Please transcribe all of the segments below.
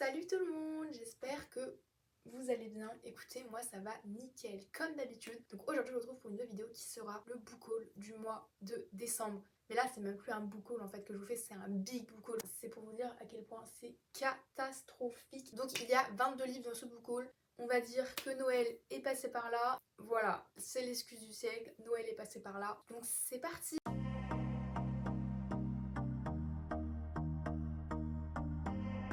Salut tout le monde, j'espère que vous allez bien. Écoutez, moi ça va nickel comme d'habitude. Donc aujourd'hui je vous retrouve pour une nouvelle vidéo qui sera le book haul du mois de décembre. Mais là c'est même plus un book haul en fait que je vous fais, c'est un big book haul. C'est pour vous dire à quel point c'est catastrophique. Donc il y a 22 livres dans ce book haul. On va dire que Noël est passé par là. Voilà, c'est l'excuse du siècle, Noël est passé par là. Donc c'est parti.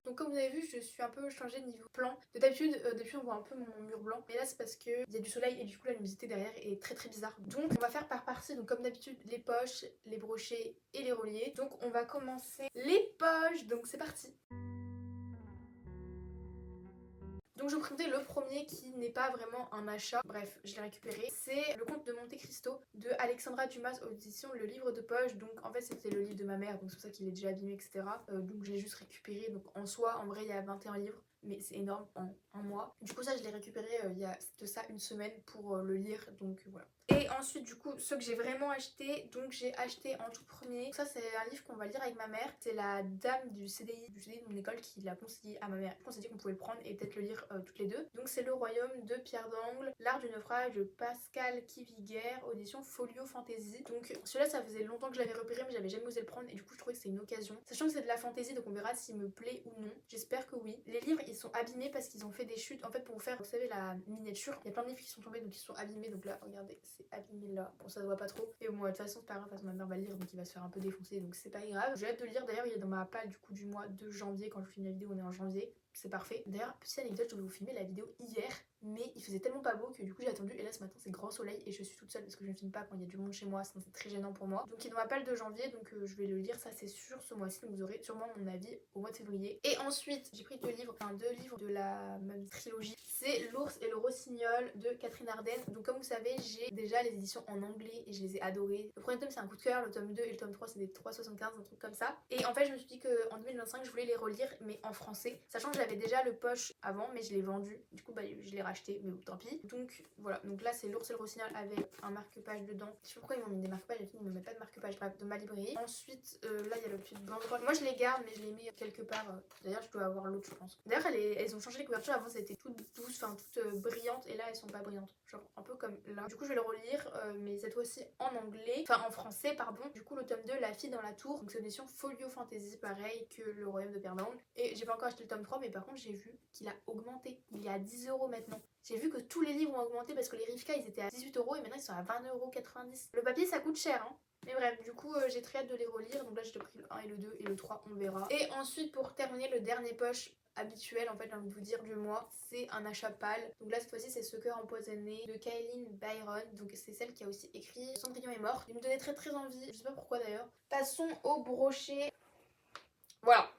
Donc comme vous avez vu, je suis un peu changée de niveau plan. D'habitude, depuis on voit un peu mon mur blanc. Mais là c'est parce qu'il y a du soleil et du coup la luminosité derrière est très bizarre. Donc on va faire par partie, donc comme d'habitude les poches, les brochets et les reliés. Donc on va commencer les poches, donc c'est parti. Donc je vous présenter le premier qui n'est pas vraiment un achat, bref je l'ai récupéré. C'est Le Comte de Monte Cristo de Alexandra Dumas aux éditions Le Livre de Poche. Donc en fait c'était le livre de ma mère, donc c'est pour ça qu'il est déjà abîmé etc. Donc je l'ai juste récupéré, donc en soi en vrai il y a 21 livres. Mais c'est énorme en un mois. Du coup ça je l'ai récupéré il y a de ça une semaine pour le lire, donc voilà. Et ensuite du coup ceux que j'ai vraiment acheté, donc j'ai acheté en tout premier. Ça c'est un livre qu'on va lire avec ma mère. C'est la dame du CDI de mon école qui l'a conseillé à ma mère. On s'est dit qu'on pouvait le prendre et peut-être le lire toutes les deux. Donc c'est Le Royaume de Pierre d'Angle, L'Art du naufrage de Pascal Kiviguer, audition Folio Fantasy. Donc celui-là ça faisait longtemps que je l'avais repéré mais j'avais jamais osé le prendre et du coup je trouvais que c'est une occasion. Sachant que c'est de la fantasy donc on verra s'il me plaît ou non. J'espère que oui. Les livres ils sont abîmés parce qu'ils ont fait des chutes. En fait pour vous faire, vous savez la miniature, il y a plein de livres qui sont tombés donc ils sont abîmés. Donc là regardez c'est abîmé là. Bon ça se voit pas trop. Et bon de toute façon c'est pas grave parce que ma mère va le lire donc il va se faire un peu défoncer donc c'est pas grave. J'ai hâte de le lire, d'ailleurs il est dans ma palle du coup du mois de janvier. Quand je filme la vidéo on est en janvier. C'est parfait. D'ailleurs, petite anecdote, je devais vous filmer la vidéo hier, mais il faisait tellement pas beau que du coup j'ai attendu. Et là ce matin c'est grand soleil et je suis toute seule parce que je ne filme pas quand il y a du monde chez moi, sinon c'est très gênant pour moi. Donc il est dans ma palle de janvier, donc je vais le lire, ça c'est sûr, ce mois-ci. Donc vous aurez sûrement mon avis au mois de février. Et ensuite j'ai pris deux livres de la même trilogie. C'est L'Ours et le Rossignol de Catherine Ardenne. Donc comme vous savez, j'ai déjà les éditions en anglais et je les ai adorées. Le premier tome c'est un coup de cœur, le tome 2 et le tome 3 c'est des 3,75, un truc comme ça. Et en fait je me suis dit qu'en 2025 je voulais les relire mais en français. Sachant que j'avais déjà le poche avant mais je l'ai vendu. Du coup bah je l'ai racheté mais bon, tant pis. Donc voilà, donc là c'est L'Ours et le Rossignol avec un marque-page dedans. Je sais pas pourquoi ils m'ont mis des marque-pages, ils ne me mettent pas de marque-page, bref, de ma librairie. Ensuite là il y a le petit banderole. Moi je les garde mais je les mets quelque part. D'ailleurs je dois avoir l'autre je pense. D'ailleurs elles ont changé les couvertures, avant c'était toutes douces, enfin toutes brillantes et là elles sont pas brillantes. Genre un peu comme là. Du coup je vais le relire mais cette fois-ci en anglais, enfin en français pardon. Du coup le tome 2 La fille dans la tour, donc c'est une édition Folio Fantasy pareil que Le Royaume de Pierre d'Angle. Et j'ai pas encore acheté le tome 3 mais par contre j'ai vu qu'il a augmenté. Il est à 10 € maintenant. J'ai vu que tous les livres ont augmenté parce que les Rivka ils étaient à 18 € et maintenant ils sont à 20,90 €. Le papier ça coûte cher hein. Mais bref, du coup j'ai très hâte de les relire. Donc là j'ai pris le 1 et le 2 et le 3 on verra. Et ensuite pour terminer le dernier poche habituel en fait j'ai envie de vous dire du mois, c'est un achat pâle. Donc là cette fois-ci c'est Ce cœur empoisonné de Kailyn Byron. Donc c'est celle qui a aussi écrit Cendrillon est mort. Il me donnait très envie, je sais pas pourquoi d'ailleurs. Passons au brochet. Voilà.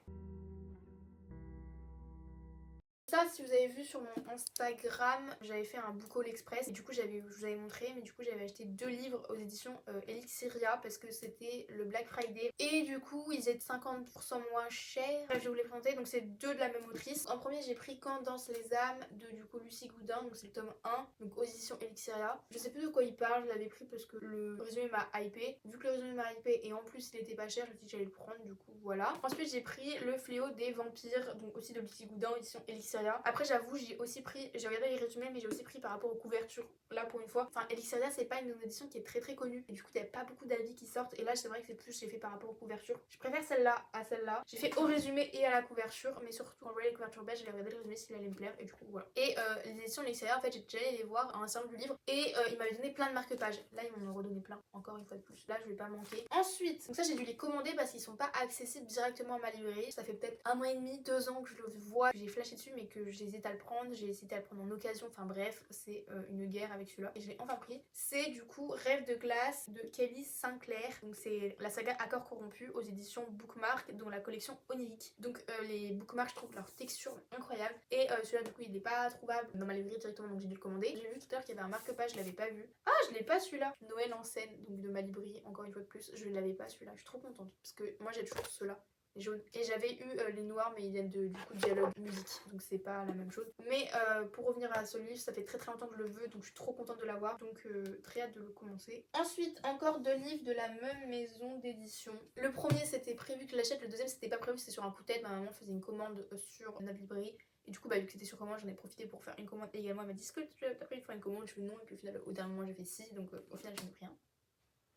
Ça, si vous avez vu sur mon Instagram, j'avais fait un book haul express et du coup je vous avais montré, mais du coup j'avais acheté deux livres aux éditions Elixiria parce que c'était le Black Friday et du coup ils étaient 50% moins chers. Bref, je vais vous les présenter, donc c'est deux de la même autrice. En premier j'ai pris Quand dansent les âmes de du coup Lucie Goudin, donc c'est le tome 1, donc aux éditions Elixiria. Je sais plus de quoi il parle, je l'avais pris parce que le résumé m'a hypé. Vu que le résumé m'a hypé et en plus il était pas cher, je me suis dit que j'allais le prendre, du coup voilà. Ensuite j'ai pris Le fléau des vampires, donc aussi de Lucie Goudin, édition Elixiria. Après j'avoue j'ai aussi pris, j'ai regardé les résumés mais j'ai aussi pris par rapport aux couvertures. Là pour une fois, enfin Elixiria c'est pas une édition qui est très connue et du coup il n'y a pas beaucoup d'avis qui sortent et là c'est vrai que c'est plus j'ai fait par rapport aux couvertures. Je préfère celle-là à celle-là. J'ai fait au résumé et à la couverture mais surtout quand je voyais les couvertures belles j'allais regarder le résumé s'il allait me plaire et du coup voilà. Et les éditions Elixiria en fait j'ai déjà allé les voir à un salon du livre et ils m'avaient donné plein de marque-pages. Là ils m'en ont redonné plein encore une fois de plus. Là je vais pas manquer. Ensuite donc ça j'ai dû les commander parce qu'ils sont pas accessibles directement à ma librairie. Ça fait peut-être un mois et demi, 2 ans que je le vois, que j'ai flashé dessus mais que j'hésite à le prendre, j'ai hésité à le prendre en occasion, enfin bref, c'est une guerre avec celui-là et je l'ai enfin pris. C'est du coup Rêve de glace de Kelly Sinclair, donc c'est la saga Accords corrompus aux éditions Bookmark, dont la collection onirique. Donc les Bookmark je trouve leur texture incroyable et celui-là du coup il n'est pas trouvable dans ma librairie directement donc j'ai dû le commander. J'ai vu tout à l'heure qu'il y avait un marque-page, je l'avais pas vu. Ah je l'ai pas celui-là, Noël en scène donc de ma librairie encore une fois de plus, je l'avais pas celui-là, je suis trop contente parce que moi j'ai toujours ceux-là. les jaunes. Et j'avais eu les noirs, mais ils viennent du coup de dialogue musique, donc c'est pas la même chose. Mais pour revenir à ce livre, ça fait très longtemps que je le veux, donc je suis trop contente de l'avoir, donc très hâte de le commencer. Ensuite, encore 2 livres de la même maison d'édition. Le premier c'était prévu que je l'achète, le deuxième c'était pas prévu, c'était sur un coup de tête. Ma maman faisait une commande sur notre librairie. Et du coup, vu que c'était sur commande, j'en ai profité pour faire une commande également. Elle m'a dit, est-ce que tu as prévu de faire une commande? Je fais non, et puis au final, au dernier moment, j'ai fait si, donc au final, j'en ai pris un.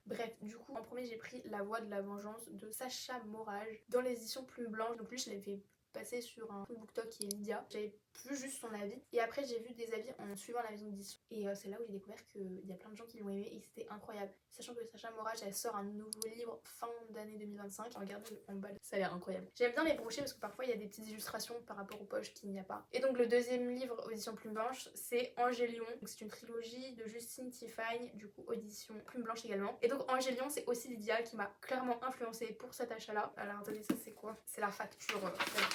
Bref, du coup, en premier, j'ai pris La Voix de la Vengeance de Sacha Morage dans les éditions Plume Blanche. Donc lui, je l'ai fait passer sur un BookTok qui est Lydia. J'avais vu juste son avis et après j'ai vu des avis en suivant la maison d'édition et c'est là où j'ai découvert qu'il y a plein de gens qui l'ont aimé et c'était incroyable, sachant que Sacha Morage elle sort un nouveau livre fin d'année 2025. Regardez en bas, ça a l'air incroyable. J'aime bien les brochets parce que parfois il y a des petites illustrations par rapport aux poches qu'il n'y a pas. Et donc le deuxième livre audition Plume Blanche c'est Angélion, donc c'est une trilogie de Justine Tiffany, du coup audition Plume Blanche également. Et donc Angélion c'est aussi Lydia qui m'a clairement influencée pour cet achat là. Alors attendez, ça c'est quoi? C'est la facture,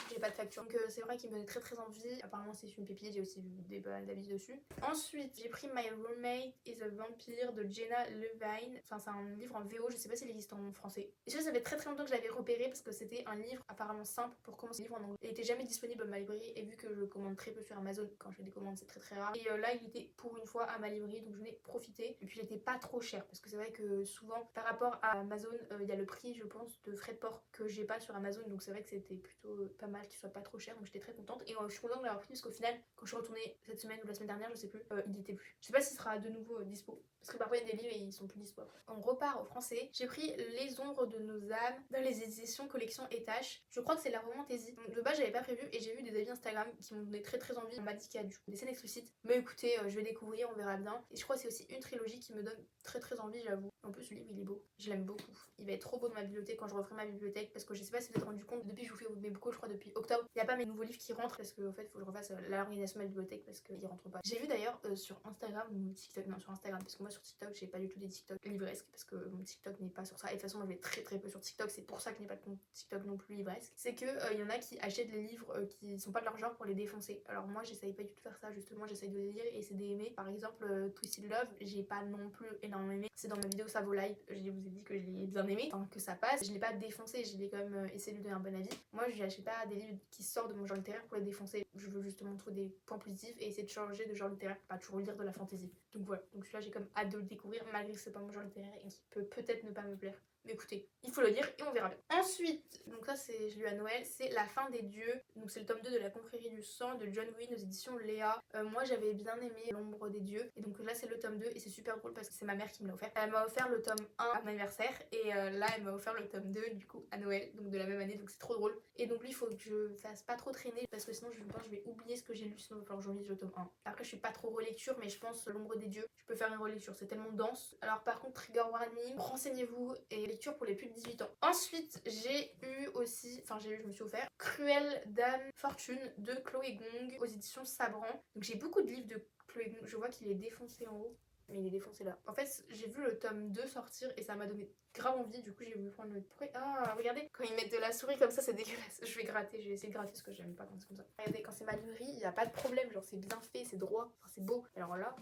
j'ai pas de facture, donc c'est vrai qu'il me donnait très envie. Apparemment c'est une pépite, j'ai aussi vu des avis dessus. Ensuite j'ai pris My Roommate is a Vampire de Jenna Levine. Enfin c'est un livre en VO, je sais pas s'il existe en français. Et ça fait très longtemps que je l'avais repéré parce que c'était un livre apparemment simple pour commencer le livre en anglais. Il était jamais disponible à ma librairie et vu que je commande très peu sur Amazon, quand je fais des commandes c'est très rare. Et là il était pour une fois à ma librairie donc j'en ai profité. Et puis il était pas trop cher parce que c'est vrai que souvent par rapport à Amazon il y a le prix je pense de frais de port que j'ai pas sur Amazon, donc c'est vrai que c'était plutôt pas mal qu'il soit pas trop cher, donc j'étais très contente. Et je suis contente de l'avoir pris parce qu'au final quand je suis retournée cette semaine ou la semaine dernière je sais plus, il était plus. Je sais pas s'il sera de nouveau dispo parce que parfois il y a des livres et ils sont plus dispo après. On repart au français. J'ai pris Les Ombres de nos âmes dans les éditions collection Étache. Je crois que c'est la romantaisie. Donc de base j'avais pas prévu et j'ai vu des avis Instagram qui m'ont donné très envie. On m'a dit qu'il y a des scènes explicites, mais écoutez je vais découvrir, on verra bien. Et je crois que c'est aussi une trilogie qui me donne très envie, j'avoue. En plus le livre il est beau, je l'aime beaucoup. Il va être trop beau dans ma bibliothèque quand je referai ma bibliothèque parce que je sais pas si vous êtes rendu compte, depuis que je vous fais mes books, je crois depuis octobre, il n'y a pas mes nouveaux livres qui rentrent parce qu'en fait faut que je refasse l'organisation de ma bibliothèque parce qu'ils rentrent pas. J'ai vu d'ailleurs sur Instagram ou TikTok, non sur Instagram parce que moi sur TikTok j'ai pas du tout des TikTok livresques parce que mon TikTok n'est pas sur ça et de toute façon moi je vais très peu sur TikTok, c'est pour ça que je n'ai pas de compte TikTok non plus livresque. C'est que il y en a qui achètent les livres qui sont pas de leur genre pour les défoncer. Alors moi j'essaye pas du tout de faire ça, justement j'essaye de les lire et c'est d'aimer. Par exemple Twisted Love, j'ai pas non plus énormément aimé, c'est dans ma vidéo ça vaut live, je vous ai dit que je l'ai bien aimé, enfin que ça passe, je l'ai pas défoncé, je l'ai quand même essayé de lui donner un bon avis. Moi je n'achète pas des livres qui sortent de mon genre littéraire pour les défoncer, je veux justement trouver des points positifs et essayer de changer de genre littéraire, pas toujours lire de la fantasy. Donc voilà, donc celui-là j'ai comme hâte de le découvrir malgré que c'est pas mon genre littéraire et qui peut peut-être ne pas me plaire. Mais écoutez, il faut le lire et on verra bien. Ensuite, donc ça c'est, je l'ai lu à Noël, c'est La fin des dieux. Donc c'est le tome 2 de La confrérie du sang de John Green aux éditions Léa. Moi j'avais bien aimé L'ombre des dieux. Et donc là c'est le tome 2 et c'est super cool parce que c'est ma mère qui me l'a offert. Elle m'a offert le tome 1 à mon anniversaire et là elle m'a offert le tome 2 du coup à Noël, donc de la même année, donc c'est trop drôle. Et donc lui il faut que je fasse pas trop traîner parce que sinon je pense que je vais oublier ce que j'ai lu, sinon il va falloir que je relise le tome 1. Après je suis pas trop relecture mais je pense L'ombre des dieux, je peux faire une relecture, c'est tellement dense. Alors par contre trigger warning, renseignez-vous et lecture pour les plus de 18 ans. Ensuite j'ai eu aussi, je me suis offert Cruelle Dame Fortune de Chloé Gong aux éditions Sabran. Donc j'ai beaucoup de livres de Chloé Gong, je vois qu'il est défoncé en haut. Mais il est défoncé là. En fait, j'ai vu le tome 2 sortir et ça m'a donné grave envie. Du coup, j'ai voulu prendre le. Ah, regardez, quand ils mettent de la souris comme ça, c'est dégueulasse. Je vais gratter, je vais essayer de gratter parce que j'aime pas quand c'est comme ça. Regardez, quand c'est ma librairie, il n'y a pas de problème. Genre, c'est bien fait, c'est droit, enfin, c'est beau. Alors là,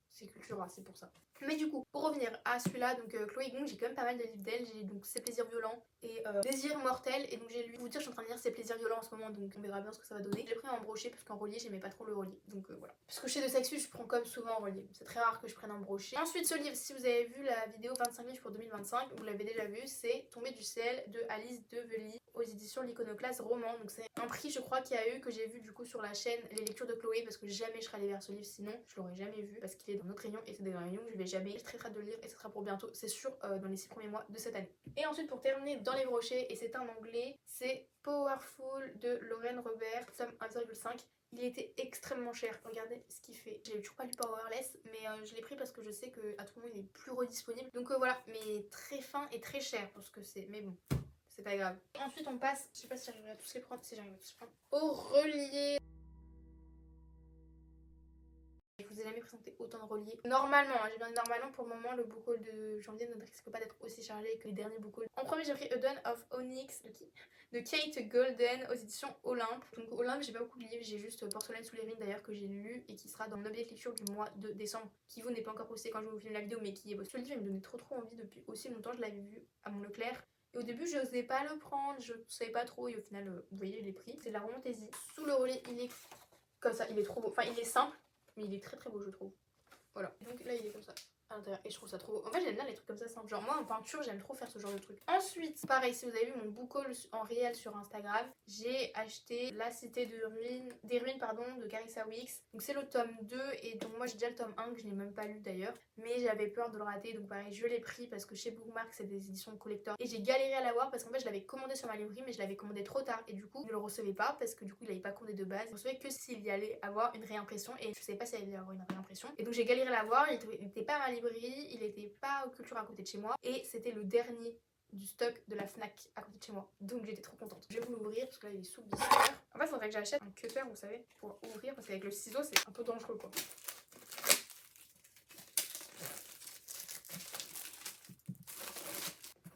c'est Cultura, c'est pour ça. Mais du coup, pour revenir à celui-là, donc Chloé Gong, j'ai quand même pas mal de livres d'elle. J'ai donc Ses plaisirs violents et Désir mortel. Et donc j'ai lu, vous dire, je suis en train de lire Ses plaisirs violents en ce moment, donc on verra bien ce que ça va donner. J'ai pris en brochet parce qu'en relié, j'aimais pas trop le relié. Donc voilà. Parce que chez De Sexus, je prends comme souvent en relié. C'est très rare que je prenne en brochet. Ensuite, ce livre, si vous avez vu la vidéo 25 livres pour 2025, vous l'avez déjà vu, c'est Tombé du ciel de Alice Devely aux éditions L'Iconoclaste Roman. Donc c'est un prix, je crois, qu'il y a eu, que j'ai vu du coup sur la chaîne Les Lectures de Chloé, parce que jamais je serais allée vers ce livre sinon, je l'aurais jamais vu parce qu'il est dans notre rayon et c'est des rayons que je vais jamais. J'ai très hâte de le lire et ça sera pour bientôt, c'est sûr, dans les 6 premiers mois de cette année. Et ensuite, pour terminer dans les brochets, et c'est un anglais, c'est Powerful de Lorraine Robert, tome 1,5. Il était extrêmement cher, regardez ce qu'il fait. J'ai toujours pas lu Powerless, mais je l'ai pris parce que je sais qu'à tout moment il est plus redisponible. Donc voilà, mais très fin et très cher pour ce que c'est, mais bon. C'est pas grave. Ensuite on passe, je sais pas si j'arriverai à tous les prendre, si j'arrive à tous les prendre, au relié. Je vous ai jamais présenté autant de reliés. Normalement, j'ai bien dit normalement, pour le moment, le book haul de janvier ne risque pas d'être aussi chargé que les derniers book hauls. En premier, j'ai pris A Dawn of Onyx de Kate Golden aux éditions Olympe. Donc Olympe, j'ai pas beaucoup de livres, j'ai juste Porcelaine sous les ruines d'ailleurs que j'ai lu et qui sera dans mon objet de lecture du mois de décembre, qui vous n'est pas encore posté quand je vais vous filmer la vidéo, mais qui est beau. Ce livre il me donnait trop envie depuis aussi longtemps. Je l'avais vu à mon Leclerc Et au début, je n'osais pas le prendre, je savais pas trop et au final, vous voyez, je l'ai pris. C'est de la Romontesi. Sous le relais, il est comme ça, il est trop beau. Enfin, il est simple, mais il est très très beau, je trouve. Voilà. Donc là, il est comme ça à l'intérieur et je trouve ça trop beau. En fait, j'aime bien les trucs comme ça simples. Genre, moi en peinture, j'aime trop faire ce genre de trucs. Ensuite, pareil, si vous avez vu mon book haul en réel sur Instagram, j'ai acheté La Cité des ruines pardon, de Carissa Weeks. Donc, c'est le tome 2 et donc, moi j'ai déjà le tome 1 que je n'ai même pas lu d'ailleurs. Mais j'avais peur de le rater, donc pareil, je l'ai pris parce que chez Bookmark, c'est des éditions collector. Et j'ai galéré à l'avoir parce qu'en fait, je l'avais commandé sur ma librairie, mais je l'avais commandé trop tard et du coup, je ne le recevais pas parce que du coup, il n'avait pas commandé de base. Je recevais que s'il y allait avoir une réimpression et je savais pas s'il allait y avoir une réimpression. Et donc, j'ai galéré à l'avoir. Il n'était pas à ma librairie, il était pas au Culture à côté de chez moi et c'était le dernier du stock de la Fnac à côté de chez moi, donc j'étais trop contente. Je vais vous l'ouvrir parce que là il est sous le blister. En fait, il faudrait que j'achète un cutter, vous savez, pour ouvrir parce qu'avec le ciseau c'est un peu dangereux quoi.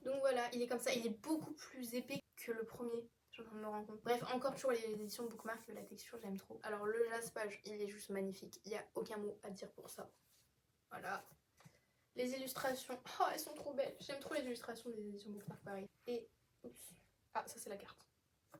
Donc voilà, il est comme ça, il est beaucoup plus épais que le premier. Je suis en train de me rendre compte. Bref, encore toujours les éditions Bookmark, la texture j'aime trop. Alors le jaspage, il est juste magnifique, il n'y a aucun mot à dire pour ça. Voilà. Les illustrations, oh elles sont trop belles. J'aime trop les illustrations des éditions Bookmark pareil. Et, oups, ah ça c'est la carte.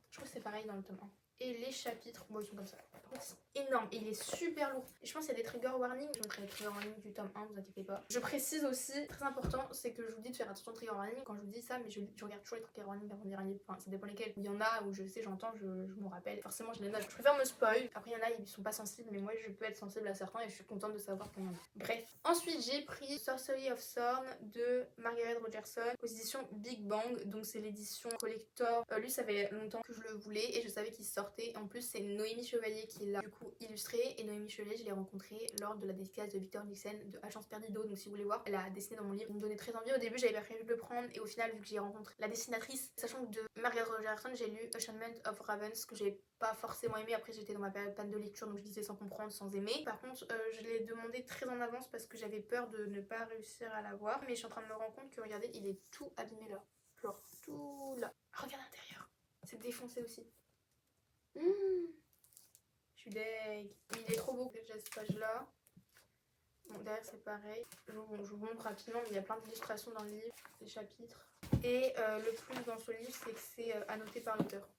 Je trouve que c'est pareil dans le tome 1. Et les chapitres, bon ils sont comme ça. Par contre c'est énorme et il est super lourd. Et je pense qu'il y a des trigger warnings. Je mettrai les trigger warnings du tome 1, vous inquiétez pas. Je précise aussi, très important, c'est que je vous dis de faire attention aux trigger warnings quand je vous dis ça, mais je regarde toujours les trigger warnings avant de lire un livre. Enfin ça dépend lesquels. Il y en a où je sais, j'entends, je m'en rappelle. Forcément je les note. Je préfère me spoil. Après il y en a, ils sont pas sensibles, mais moi je peux être sensible à certains et je suis contente de savoir qu'il y en a. Bref. Ensuite j'ai pris Sorcery of Thorn de Margaret Rogerson aux éditions Big Bang. Donc c'est l'édition collector. Lui ça fait longtemps que je le voulais et je savais qu'il sortait. En plus c'est Noémie Chevalier qui l'a du coup illustré et Noémie Chevalier je l'ai rencontrée lors de la dédicace de Victor Nixon de Agence Perdido. Donc si vous voulez voir, elle a dessiné dans mon livre. Il me donnait très envie. Au début j'avais pas prévu de le prendre et au final vu que j'ai rencontré la dessinatrice, sachant que de Margaret Rogerson j'ai lu Enchantment of Ravens que j'ai pas forcément aimé. Après j'étais dans ma période panne de lecture donc je lisais sans comprendre, sans aimer. Par contre je l'ai demandé très en avance parce que j'avais peur de ne pas réussir à l'avoir. Mais je suis en train de me rendre compte que regardez il est tout abîmé là. Genre tout là. Regarde l'intérieur. C'est défoncé aussi. Je suis deg. Il est trop beau déjà ce page là. Bon, derrière c'est pareil. Je vous montre rapidement, mais il y a plein d'illustrations dans le livre, des chapitres. Et le plus dans ce livre, c'est que c'est annoté par l'auteur.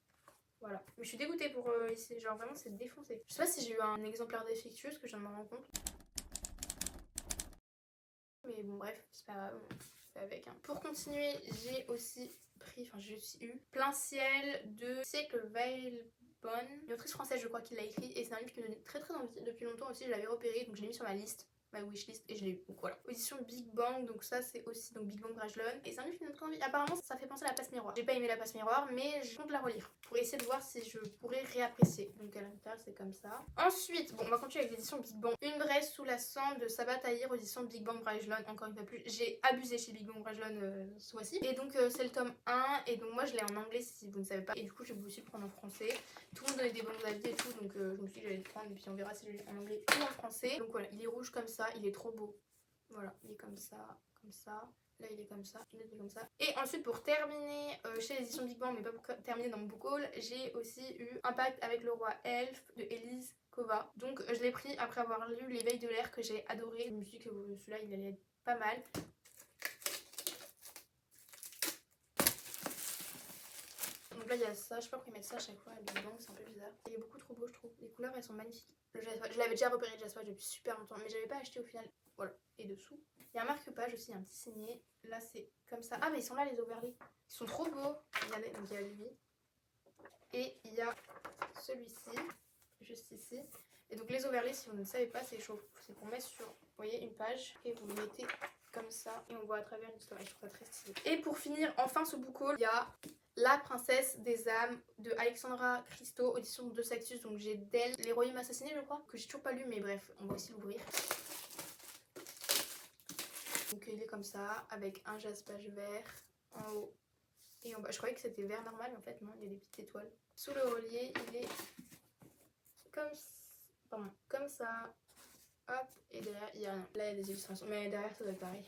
Voilà. Mais je suis dégoûtée pour ici, genre vraiment c'est défoncé. Je sais pas si j'ai eu un exemplaire défectueux, parce que je viens de m'en rendre compte. Mais bon bref, c'est pas grave, on fait avec. Hein. Pour continuer, j'ai aussi pris, enfin j'ai aussi eu Plein Ciel de Siècle Veil. Une autrice française je crois qui l'a écrit et c'est un livre qui me donnait très très envie depuis longtemps aussi, je l'avais repéré donc je l'ai mis sur ma liste, ma wishlist et je l'ai eu, donc voilà. Édition Big Bang, donc ça c'est aussi donc Big Bang Brajlon et c'est un livre qui me donne très envie, apparemment ça fait penser à La Passe Miroir. J'ai pas aimé La Passe Miroir mais je compte la relire pour essayer de voir si je pourrais réapprécier, donc à l'intérieur c'est comme ça. Ensuite, bon on va continuer avec l'édition Big Bang, Une braise sous la cendre de Sabat Tahir aux éditions Big Bang Brajlon, encore une fois plus, j'ai abusé chez Big Bang Brajlon ce mois-ci et donc c'est le tome 1 et donc moi je l'ai en anglais si vous ne savez pas et du coup je vais aussi le prendre en français. Tout le monde donnait des bons avis et tout, donc je me suis dit que j'allais le prendre et puis on verra si je le lis en anglais ou en français. Donc voilà, il est rouge comme ça, il est trop beau. Voilà, il est comme ça, comme ça. Là il est comme ça, il est comme ça. Et ensuite pour terminer chez les éditions Big Bang, mais pas pour terminer dans mon book haul, j'ai aussi eu Impact avec le roi elfe de Elise Kova. Donc je l'ai pris après avoir lu L'éveil de l'air que j'ai adoré. Je me suis dit que celui-là il allait être pas mal. Donc là il y a ça, je sais pas pourquoi ils mettent ça à chaque fois, Big Bang c'est un peu bizarre. Il est beaucoup trop beau je trouve, les couleurs elles sont magnifiques. Je l'avais déjà repéré le jaspage depuis super longtemps mais j'avais pas acheté au final. Voilà, et dessous. Il y a un marque-page aussi, un petit signé. Là c'est comme ça. Ah mais ils sont là les overlays. Ils sont trop beaux. Regardez, donc il y a lui. Et il y a celui-ci, juste ici. Et donc les overlays si vous ne savez pas c'est chaud. C'est qu'on met sur, vous voyez, une page et vous le mettez comme ça et on voit à travers une histoire. Je trouve ça très stylé. Et pour finir enfin ce book haul, il y a La Princesse des âmes de Alexandra Christo, audition de Saxus. Donc j'ai d'elle Les Royaumes Assassinés je crois, que j'ai toujours pas lu mais bref, on va aussi l'ouvrir. Donc il est comme ça, avec un jaspage vert en haut et en bas. Je croyais que c'était vert normal mais en fait non, il y a des petites étoiles. Sous le relier il est comme ça. Hop, et derrière il y a, là il y a des illustrations, mais derrière ça doit être pareil.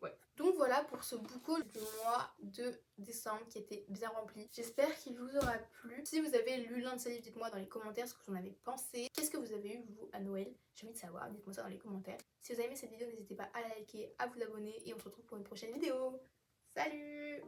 Ouais. Donc voilà pour ce book haul du mois de décembre qui était bien rempli. J'espère qu'il vous aura plu. Si vous avez lu l'un de ces livres, dites-moi dans les commentaires ce que vous en avez pensé. Qu'est-ce que vous avez eu vous à Noël? J'ai envie de savoir, dites-moi ça dans les commentaires. Si vous avez aimé cette vidéo, n'hésitez pas à la liker, à vous abonner et on se retrouve pour une prochaine vidéo. Salut!